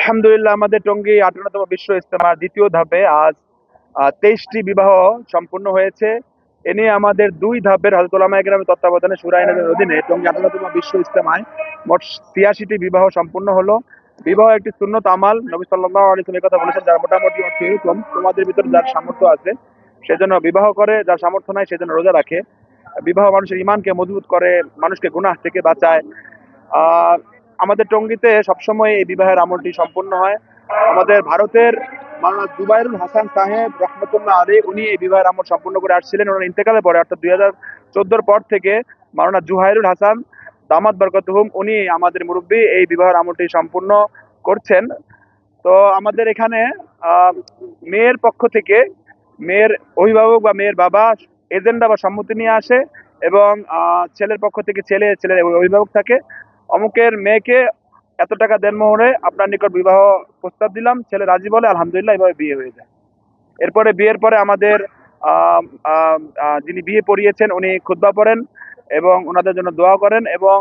আলহামদুলিল্লাহ, আমাদের টঙ্গী 58তম বিশ্ব ইজতেমার দ্বিতীয় ধাপে আজ 23টি বিবাহ সম্পূর্ণ হয়েছে। এ নিয়ে আমাদের 2 ধাপের হযরত উলামায়ে কেরামের তত্ত্বাবধানে শুরা আইনের অধীনে টঙ্গী 58তম বিশ্ব ইজতেমায় মোট 83টি বিবাহ সম্পূর্ণ হলো। বিবাহ একটি সুন্নত আমাল। নবী সাল্লাল্লাহু আলাইহি ওয়াসাল্লাম কথা বলেছেন, যার মোটামুটি অর্থ এরকম, তোমাদের ভিতরে যার সামর্থ্য আছে সেজন্য বিবাহ করে, যার সামর্থ্য নাই সেজন্য রোজা রাখে। বিবাহ মানুষের ঈমানকে মজবুত করে, মানুষকে গুনাহ থেকে বাঁচায়। আহ আমাদের টঙ্গীতে সবসময় এই বিবাহের আমলটি সম্পূর্ণ হয়। আমাদের ভারতের মাওলানা জুবাইরুল হাসান সাহেব রহমতুল্লাহ আলী উনি এই বিবাহের আমল সম্পূর্ণ করে আসছিলেন। ওনার ইন্তেকালের পরে অর্থাৎ 2014 পর থেকে মাওলানা জুহাইরুল হাসান দামাত বরকতুহুম উনি আমাদের মুরব্বী এই বিবাহের আমলটি সম্পূর্ণ করছেন। তো আমাদের এখানে মেয়ের পক্ষ থেকে মেয়ের অভিভাবক বা মেয়ের বাবা এজেন্ডা বা সম্মতি নিয়ে আসে, এবং ছেলের পক্ষ থেকে ছেলের অভিভাবক থাকে। অমুকের মেয়েকে এত টাকা দেন মোহরে আপনার নিকট বিবাহ প্রস্তাব দিলাম, ছেলে রাজি বলে, আলহামদুলিল্লাহ এভাবে বিয়ে হয়ে যায়। এরপরে বিয়ের পরে আমাদের যিনি বিয়ে পড়িয়েছেন উনি খুতবা পড়েন এবং ওনাদের জন্য দোয়া করেন, এবং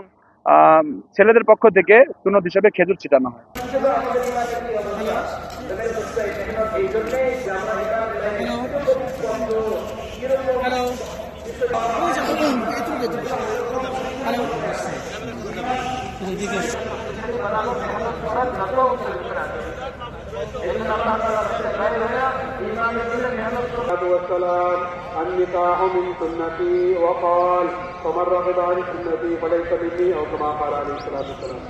ছেলেদের পক্ষ থেকে সুন্নত হিসেবে খেজুর ছিটানো হয়। والسلام النكاح من سنتي وقال فمن رغب عن سنتي فليس مني او كما قال عليه الصلاه والسلام.